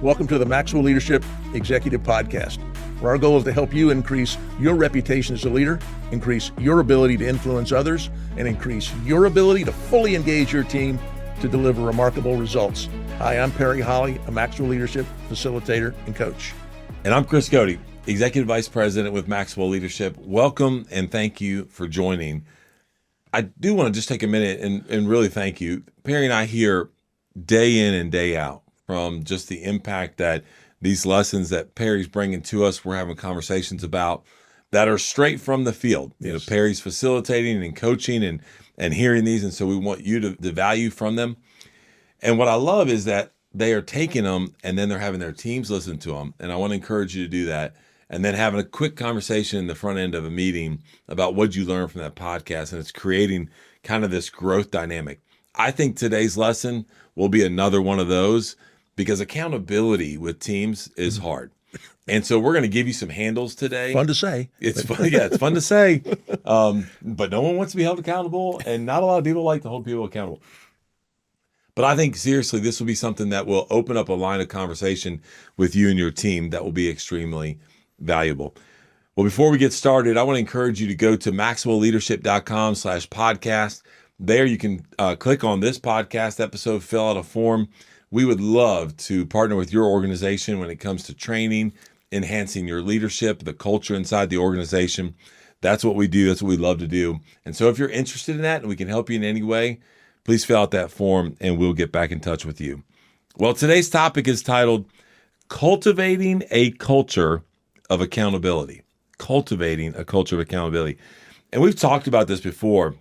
Welcome to the Maxwell Leadership Executive Podcast, where our goal is to help you increase your reputation as a leader, increase your ability to influence others, and increase your ability to fully engage your team to deliver remarkable results. Hi, I'm Perry Holly, a Maxwell Leadership Facilitator and Coach. And I'm Chris Cody, Executive Vice President with Maxwell Leadership. Welcome and thank you for joining. I do want to just take a minute and really thank you. Perry and I hear day in and day out from just the impact that these lessons that Perry's bringing to us, we're having conversations about that are straight from the field. Yes. You know, Perry's facilitating and coaching and hearing these, and so we want you to the value from them. And what I love is that they are taking them and then they're having their teams listen to them. And I want to encourage you to do that. And then having a quick conversation in the front end of a meeting about what you learned from that podcast. And it's creating kind of this growth dynamic. I think today's lesson will be another one of those because accountability with teams is hard. And so we're going to give you some handles today. Fun to say. It's fun. Yeah, it's fun to say. But no one wants to be held accountable. And not a lot of people like to hold people accountable. But I think, seriously, this will be something that will open up a line of conversation with you and your team that will be extremely valuable. Well, before we get started, I want to encourage you to go to maxwellleadership.com/podcast. There you can click on this podcast episode, fill out a form. We would love to partner with your organization when it comes to training, enhancing your leadership, the culture inside the organization. That's what we do. That's what we love to do. And so if you're interested in that and we can help you in any way, please fill out that form and we'll get back in touch with you. Well, today's topic is titled Cultivating a Culture of Accountability. Cultivating a culture of accountability. And we've talked about this before.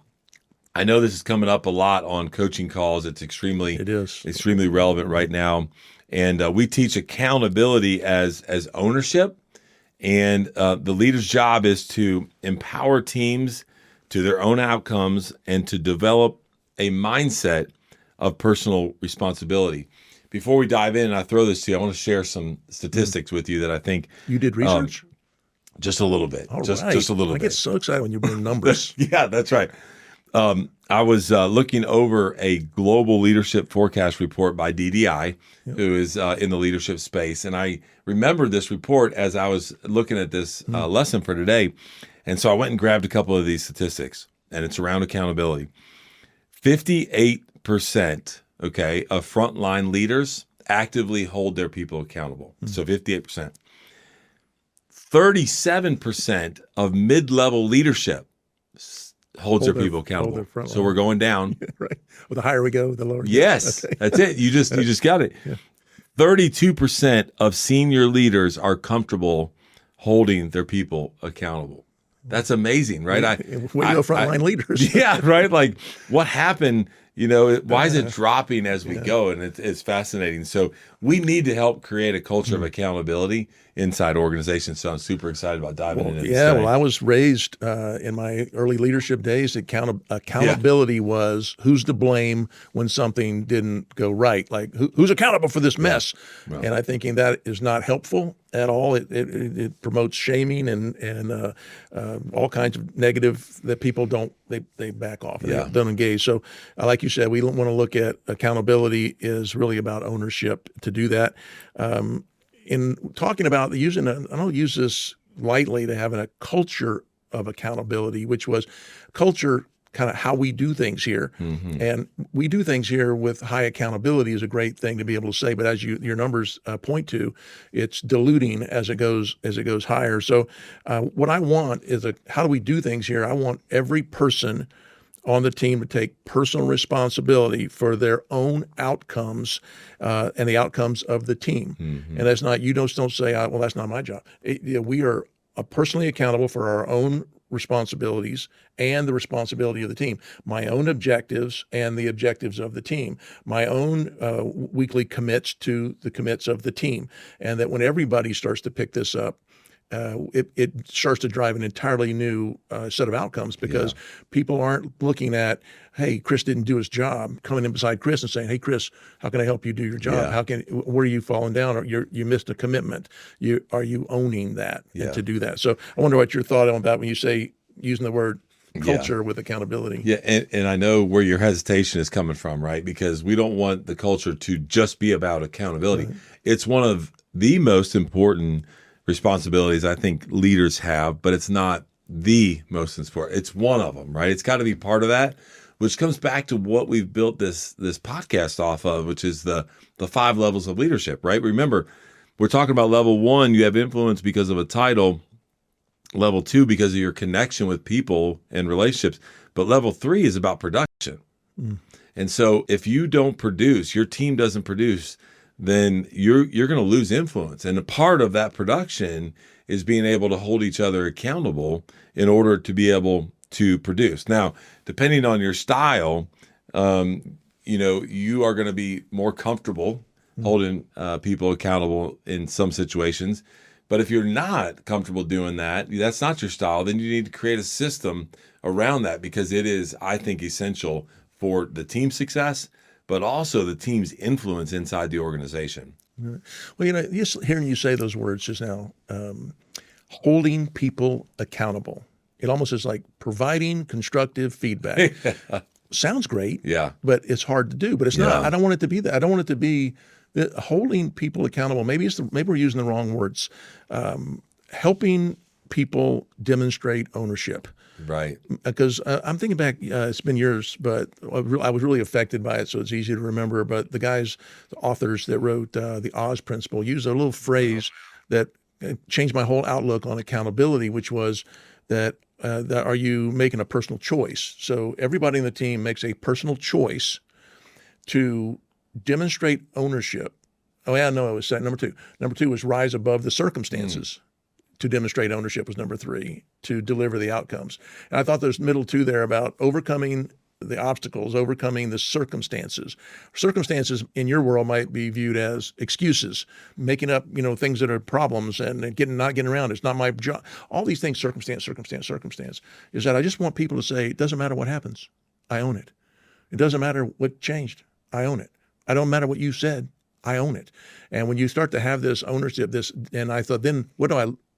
I know this is coming up a lot on coaching calls. It's extremely relevant right now. And we teach accountability as ownership. And the leader's job is to empower teams to their own outcomes and to develop a mindset of personal responsibility. Before we dive in, and I throw this to you, I want to share some statistics with you that I think you did research. Just a little bit. Just a little bit. I get so excited when you bring numbers. Yeah, that's right. I was looking over a global leadership forecast report by DDI, who is in the leadership space. And I remembered this report as I was looking at this lesson for today. And so I went and grabbed a couple of these statistics, and it's around accountability. 58%, of frontline leaders actively hold their people accountable. So 58%. 37% of mid-level leadership holds their people accountable. So we're going down. Right. Well, the higher we go, the lower. Yes, okay. That's it. You just got it. Yeah. 32% of senior leaders are comfortable holding their people accountable. That's amazing, right? We know frontline leaders. Yeah, right. Like what happened? Why is it dropping as we go? And it's fascinating. So we need to help create a culture of accountability inside organizations. So I'm super excited about diving into this. Yeah, well, I was raised in my early leadership days. Accountability was who's to blame when something didn't go right. Like who's accountable for this mess? Yeah. Well, and I'm thinking that is not helpful at all. It promotes shaming and all kinds of negative that people don't they back off. They don't engage. So like you said, we want to look at accountability is really about ownership to do that. In talking about I don't use this lightly, to having a culture of accountability, which was culture kind of how we do things here. Mm-hmm. And we do things here with high accountability is a great thing to be able to say, but as your numbers point to, it's diluting as it goes higher. So what I want is how do we do things here? I want every person on the team to take personal responsibility for their own outcomes and the outcomes of the team. Mm-hmm. And that's not, you don't say, well, that's not my job. We are personally accountable for our own responsibilities and the responsibility of the team, my own objectives and the objectives of the team, my own weekly commits to the commits of the team. And that when everybody starts to pick this up, it starts to drive an entirely new set of outcomes because people aren't looking at, hey, Chris didn't do his job, coming in beside Chris and saying, hey, Chris, how can I help you do your job? Where are you falling down? Or you missed a commitment. Are you owning that and to do that? So I wonder what your thought on that when you say using the word culture with accountability. Yeah, and I know where your hesitation is coming from, right? Because we don't want the culture to just be about accountability. Right. It's one of the most important responsibilities I think leaders have, but it's not the most important. It's one of them, right? It's got to be part of that, which comes back to what we've built this podcast off of, which is the 5 levels of leadership, right? Remember, we're talking about level 1, you have influence because of a title. Level 2, because of your connection with people and relationships. But level 3 is about production. And so if you don't produce, your team doesn't produce, then you're going to lose influence. And a part of that production is being able to hold each other accountable in order to be able to produce. Now, depending on your style, you are going to be more comfortable holding people accountable in some situations. But if you're not comfortable doing that, that's not your style, then you need to create a system around that, because it is, I think, essential for the team's success, but also the team's influence inside the organization. Well, just hearing you say those words just now, holding people accountable, it almost is like providing constructive feedback. Sounds great, but it's hard to do. But it's not. I don't want it to be that. I don't want it to be holding people accountable. Maybe we're using the wrong words. Helping people demonstrate ownership. Right. Because I'm thinking back, it's been years, but I was really affected by it, so it's easy to remember. But the authors that wrote the Oz Principle used a little phrase that changed my whole outlook on accountability, which was that are you making a personal choice? So everybody in the team makes a personal choice to demonstrate ownership. Oh, yeah, no, it was number 2. Number 2 was rise above the circumstances. To demonstrate ownership was number 3, to deliver the outcomes. And I thought there's middle 2 there about overcoming the obstacles, overcoming the circumstances. Circumstances in your world might be viewed as excuses, making up, things that are problems and not getting around. It's not my job. All these things, circumstance, is that I just want people to say, it doesn't matter what happens. I own it. It doesn't matter what changed. I own it. I don't matter what you said. I own it. And when you start to have this ownership, and I thought, then what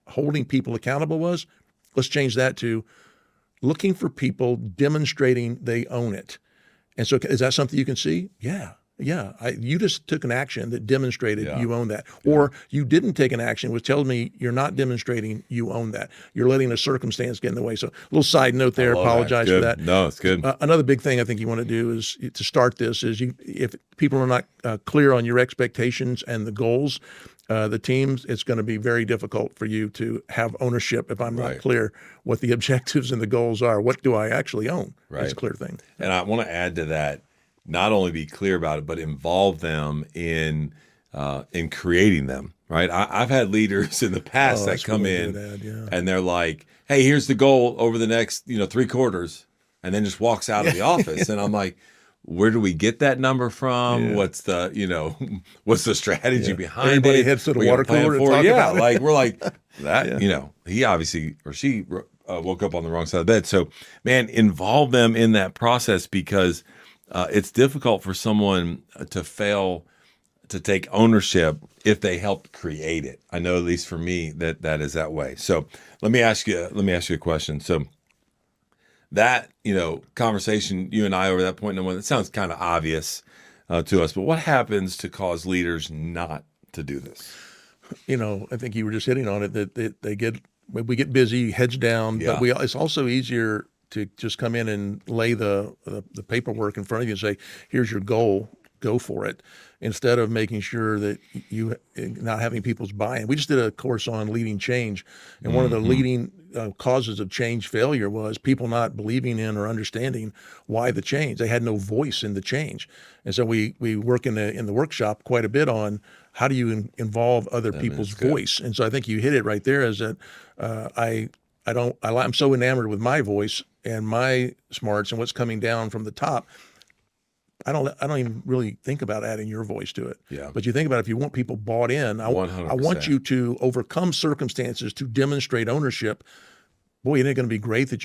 holding people accountable was? Let's change that to looking for people demonstrating they own it. And so is that something you can see? Yeah. You just took an action that demonstrated you own that. Or you didn't take an action, which tells me you're not demonstrating you own that. You're letting a circumstance get in the way. So a little side note there, apologize for that. No, it's good. Another big thing I think you want to do is to start this is if people are not clear on your expectations and the goals, the teams, it's going to be very difficult for you to have ownership if I'm not clear what the objectives and the goals are. What do I actually own? Right. It's a clear thing. And I want to add to that, not only be clear about it, but involve them in creating them, right? I've had leaders in the past that come in and they're like, hey, here's the goal over the next 3 quarters, and then just walks out of the office. And I'm like, where do we get that number from? Yeah. What's the strategy behind Everybody it? Heads to the water cooler and talk about it. Like we're like that. He obviously or she woke up on the wrong side of the bed. So, man, involve them in that process, because it's difficult for someone to fail to take ownership if they helped create it. I know, at least for me, that is that way. So let me ask you a question. So that, conversation you and I over that point, it sounds kind of obvious to us, but what happens to cause leaders not to do this? I think you were just hitting on it, that we get busy, heads down, but it's also easier to just come in and lay the paperwork in front of you and say, here's your goal, go for it, instead of making sure that you not having people's buy-in. We just did a course on leading change, and one of the leading causes of change failure was people not believing in or understanding why the change. They had no voice in the change. And so we work in the workshop quite a bit on how do you involve other people's voice. And so I think you hit it right there, is that I'm so enamored with my voice and my smarts and what's coming down from the top. I don't even really think about adding your voice to it. Yeah. But you think about it, if you want people bought in, I want you to overcome circumstances to demonstrate ownership. Boy, isn't it going to be great that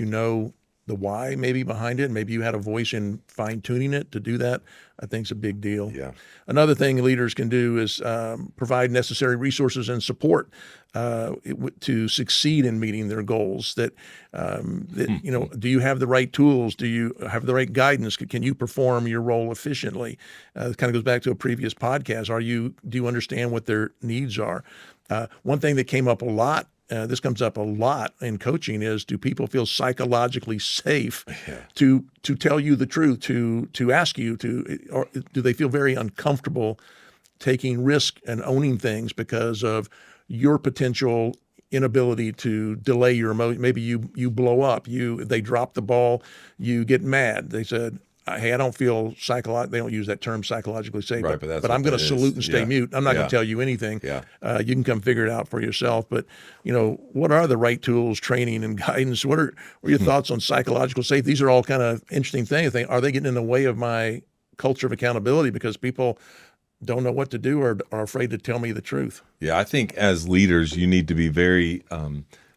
the why maybe behind it. Maybe you had a voice in fine tuning it to do that. I think it's a big deal. Yeah. Another thing leaders can do is provide necessary resources and support to succeed in meeting their goals. That do you have the right tools? Do you have the right guidance? Can you perform your role efficiently? It kind of goes back to a previous podcast. Do you understand what their needs are? One thing that came up a lot. This comes up a lot in coaching is, do people feel psychologically safe to tell you the truth, to ask you or do they feel very uncomfortable taking risk and owning things because of your potential inability to delay your emotion? Maybe you blow up, they drop the ball, you get mad. They said, hey, I don't feel they don't use that term psychologically safe, right, but I'm going to salute and stay mute. I'm not going to tell you anything. Yeah. You can come figure it out for yourself. But, what are the right tools, training, and guidance? What are your thoughts on psychological safety? These are all kind of interesting things. Are they getting in the way of my culture of accountability because people don't know what to do or are afraid to tell me the truth? Yeah, I think as leaders, you need to be very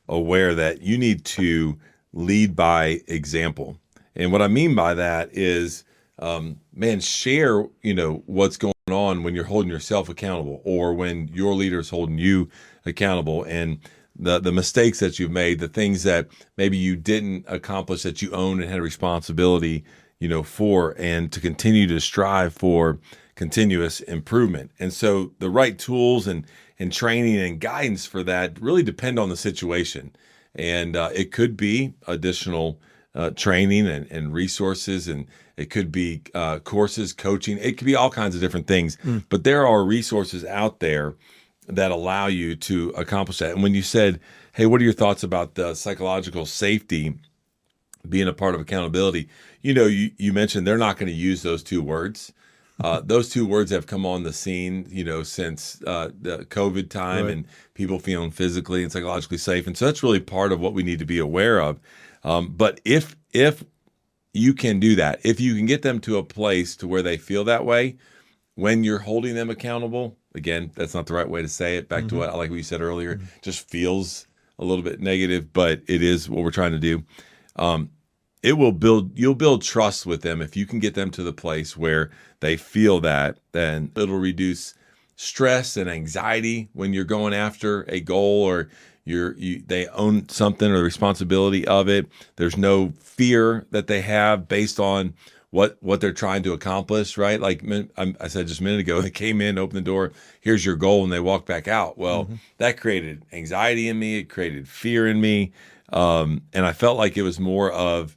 aware that you need to lead by example. And what I mean by that is, share, what's going on when you're holding yourself accountable or when your leader is holding you accountable, and the mistakes that you've made, the things that maybe you didn't accomplish that you owned and had a responsibility, for, and to continue to strive for continuous improvement. And so the right tools and training and guidance for that really depend on the situation. And it could be additional training and resources, and it could be courses, coaching. It could be all kinds of different things. But there are resources out there that allow you to accomplish that. And when you said, hey, what are your thoughts about the psychological safety being a part of accountability? You mentioned they're not going to use those two words. Those two words have come on the scene, since the COVID time, right, and people feeling physically and psychologically safe. And so that's really part of what we need to be aware of. But if you can do that, if you can get them to a place to where they feel that way, when you're holding them accountable, again, that's not the right way to say it. Back to what you said earlier, just feels a little bit negative, but it is what we're trying to do. You'll build trust with them. If you can get them to the place where they feel that, then it'll reduce stress and anxiety when you're going after a goal, or they own something or the responsibility of it. There's no fear that they have based on what they're trying to accomplish, right? Like I said just a minute ago, they came in, opened the door, here's your goal, and they walked back out. Well, that created anxiety in me. It created fear in me. And I felt like it was more of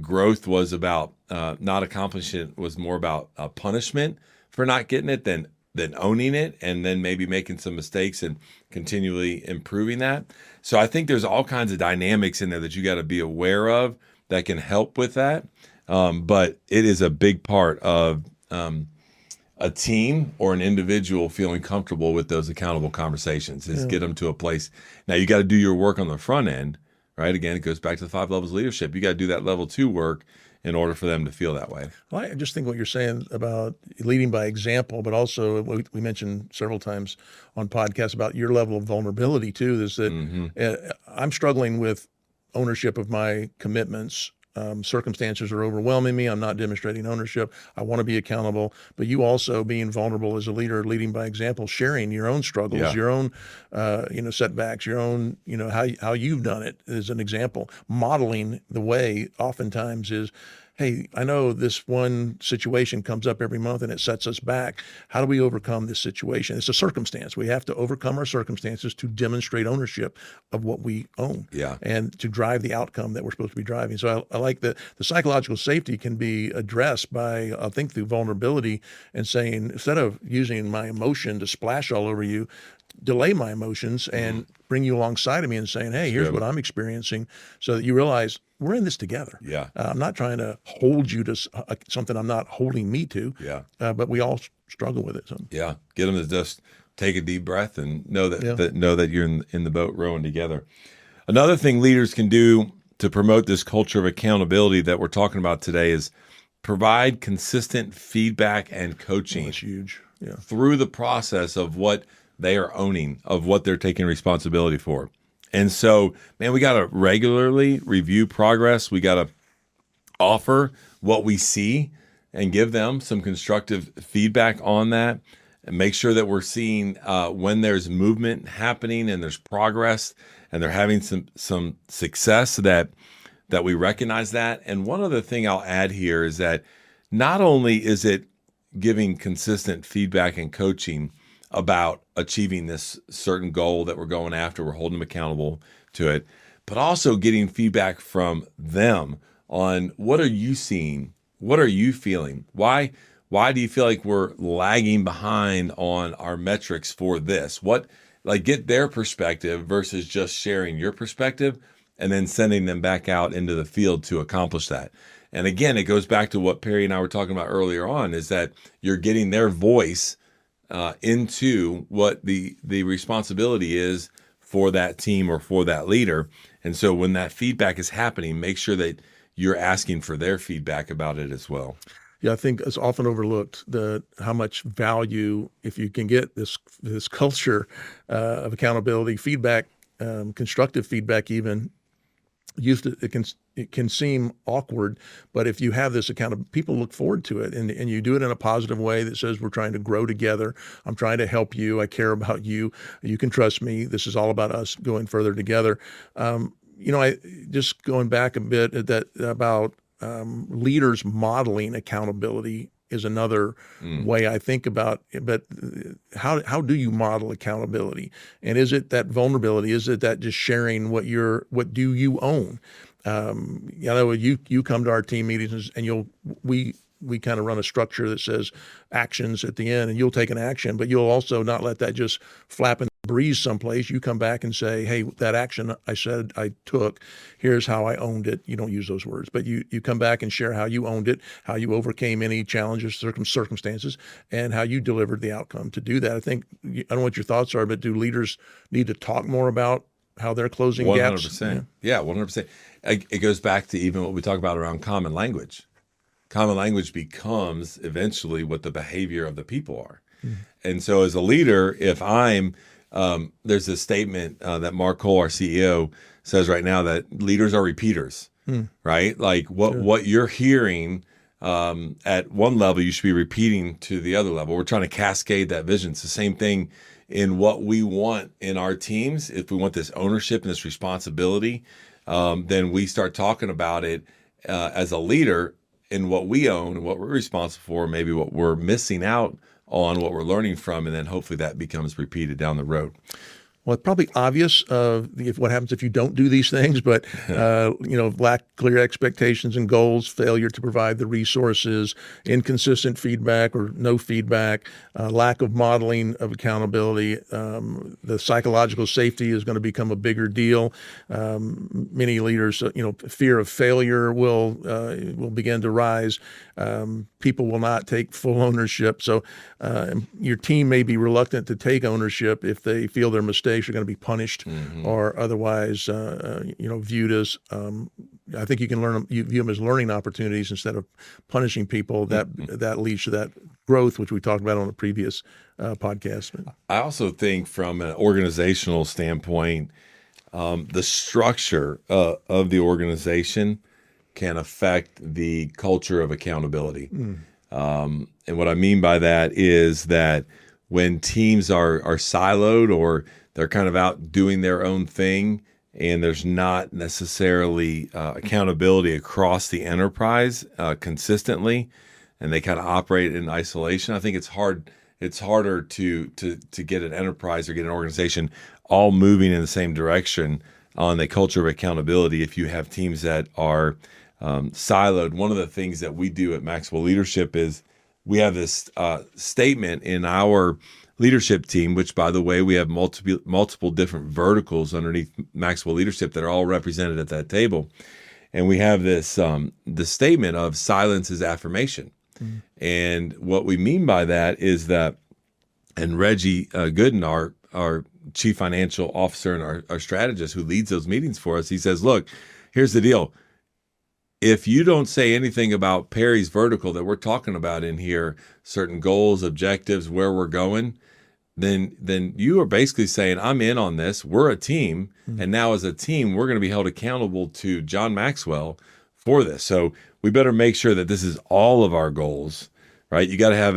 growth was about not accomplishing it, was more about punishment for not getting it than owning it, and then maybe making some mistakes and continually improving that. So I think there's all kinds of dynamics in there that you got to be aware of that can help with that. But it is a big part of a team or an individual feeling comfortable with those accountable conversations, is get them to a place. Now you got to do your work on the front end, right? Again, it goes back to the 5 levels of leadership. You got to do that level 2 work in order for them to feel that way. Well, I just think what you're saying about leading by example, but also we mentioned several times on podcasts about your level of vulnerability too, is that I'm struggling with ownership of my commitments. Circumstances are overwhelming me. I'm not demonstrating ownership. I want to be accountable, but you also being vulnerable as a leader, leading by example, sharing your own struggles, your own, setbacks, your own, how you've done it as an example. Modeling the way oftentimes is, hey, I know this one situation comes up every month and it sets us back. How do we overcome this situation? It's a circumstance. We have to overcome our circumstances to demonstrate ownership of what we own, and to drive the outcome that we're supposed to be driving. So I like that the psychological safety can be addressed by, I think, through vulnerability and saying, instead of using my emotion to splash all over you, delay my emotions and bring you alongside of me and saying, hey, here's what I'm experiencing, so that you realize we're in this together. I'm not trying to hold you to something I'm not holding me to, but we all struggle with it. So. Get them to just take a deep breath and know that, know that you're in the boat rowing together. Another thing leaders can do to promote this culture of accountability that we're talking about today is provide consistent feedback and coaching. That's huge. Through the process of what they are owning, of what they're taking responsibility for. And so, man, we got to regularly review progress. We got to offer what we see and give them some constructive feedback on that, and make sure that we're seeing when there's movement happening and there's progress and they're having some success, that we recognize that. And one other thing I'll add here is that not only is it giving consistent feedback and coaching about achieving this certain goal that we're going after, we're holding them accountable to it, but also getting feedback from them on what are you seeing? What are you feeling? Why do you feel like we're lagging behind on our metrics for this? Get their perspective versus just sharing your perspective and then sending them back out into the field to accomplish that. And again, it goes back to what Perry and I were talking about earlier on, is that you're getting their voice into what the responsibility is for that team or for that leader. And so when that feedback is happening, make sure that you're asking for their feedback about it as well. Yeah, I think it's often overlooked how much value, if you can get this culture of accountability, feedback, constructive feedback even. It can seem awkward, but if you have this people look forward to it, and you do it in a positive way that says, we're trying to grow together. I'm trying to help you. I care about you. You can trust me. This is all about us going further together. I just going back a bit about leaders modeling accountability is another way I think about it. But how do you model accountability? And is it that vulnerability? Is it that just sharing what do you own? You come to our team meetings and we kind of run a structure that says actions at the end, and you'll take an action, but you'll also not let that just flap in the breeze someplace. You come back and say, hey, that action I said I took, here's how I owned it. You don't use those words, but you come back and share how you owned it, how you overcame any challenges, circumstances, and how you delivered the outcome to do that. I don't know what your thoughts are, but do leaders need to talk more about how they're closing 100%. gaps? Yeah, 100%. It goes back to even what we talk about around common language. Common language becomes eventually what the behavior of the people are. Mm-hmm. And so as a leader, if there's a statement that Mark Cole, our CEO, says right now, that leaders are repeaters, right? Like what you're hearing at one level, you should be repeating to the other level. We're trying to cascade that vision. It's the same thing in what we want in our teams. If we want this ownership and this responsibility, then we start talking about it as a leader in what we own and what we're responsible for, maybe what we're missing out on, what we're learning from, and then hopefully that becomes repeated down the road. Well, it's probably obvious what happens if you don't do these things, but lack clear expectations and goals, failure to provide the resources, inconsistent feedback or no feedback, lack of modeling of accountability. The psychological safety is going to become a bigger deal. Many leaders, fear of failure will begin to rise. People will not take full ownership. So your team may be reluctant to take ownership if they feel their mistakes are going to be punished or otherwise, viewed as. I think you can view them as learning opportunities instead of punishing people. That leads to that growth, which we talked about on a previous podcast. I also think from an organizational standpoint, the structure of the organization can affect the culture of accountability. And what I mean by that is that when teams are siloed or they're kind of out doing their own thing and there's not necessarily accountability across the enterprise consistently, and they kind of operate in isolation, I think it's harder to get an enterprise or get an organization all moving in the same direction on the culture of accountability if you have teams that are siloed. One of the things that we do at Maxwell Leadership is we have this statement in our leadership team, which, by the way, we have multiple different verticals underneath Maxwell Leadership that are all represented at that table. And we have this the statement of silence is affirmation. Mm-hmm. And what we mean by that is that, and Reggie Gooden, our chief financial officer and our strategist who leads those meetings for us, he says, look, here's the deal. If you don't say anything about Perry's vertical that we're talking about in here, certain goals, objectives, where we're going, then you are basically saying, I'm in on this. We're a team. And now as a team, we're going to be held accountable to John Maxwell for this. So we better make sure that this is all of our goals, right? You got to have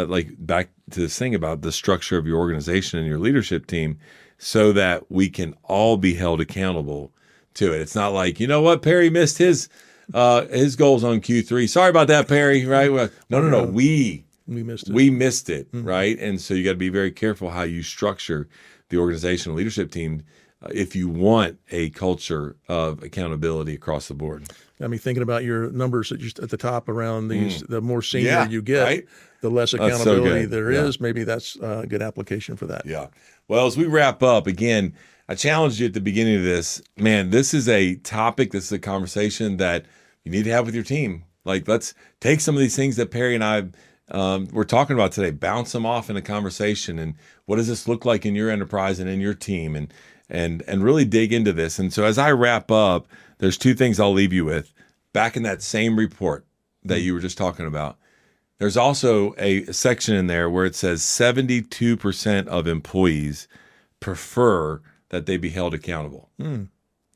like back to this thing about the structure of your organization and your leadership team so that we can all be held accountable to it. It's not like, you know what, Perry missed his goals on Q3. Sorry about that, Perry, right? Well, no. We missed it, right? And so you got to be very careful how you structure the organizational leadership team if you want a culture of accountability across the board. I mean, thinking about your numbers at the top around these, the more senior you get, right? The less accountability there is. Maybe that's a good application for that. Yeah. Well, as we wrap up, again, I challenged you at the beginning of this. Man, this is a topic, this is a conversation that you need to have with your team. Like, let's take some of these things that Perry and I we're talking about today, bounce them off in a conversation, and what does this look like in your enterprise and in your team, and really dig into this. And so as I wrap up, there's two things I'll leave you with. Back in that same report that you were just talking about, there's also a section in there where it says 72% of employees prefer that they be held accountable.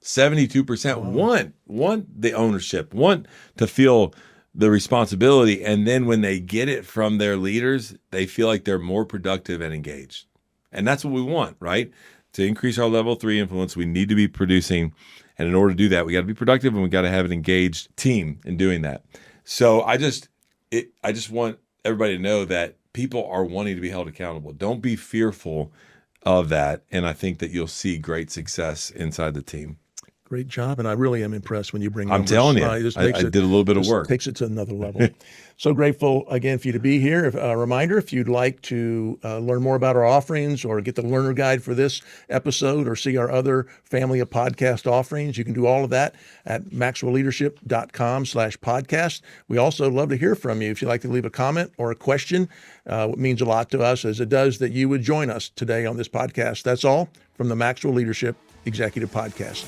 72% want the ownership, want to feel the responsibility. And then when they get it from their leaders, they feel like they're more productive and engaged. And that's what we want, right? To increase our level 3 influence, we need to be producing. And in order to do that, we got to be productive, and we got to have an engaged team in doing that. So I just want everybody to know that people are wanting to be held accountable. Don't be fearful of that. And I think that you'll see great success inside the team. Great job, and I really am impressed when you bring I'm numbers. telling you, I did a little bit of work. Takes it to another level. So grateful again for you to be here. A reminder, if you'd like to learn more about our offerings or get the learner guide for this episode or see our other family of podcast offerings, you can do all of that at maxwellleadership.com/podcast. We also love to hear from you. If you'd like to leave a comment or a question, it means a lot to us, as it does that you would join us today on this podcast. That's all from the Maxwell Leadership Executive Podcast.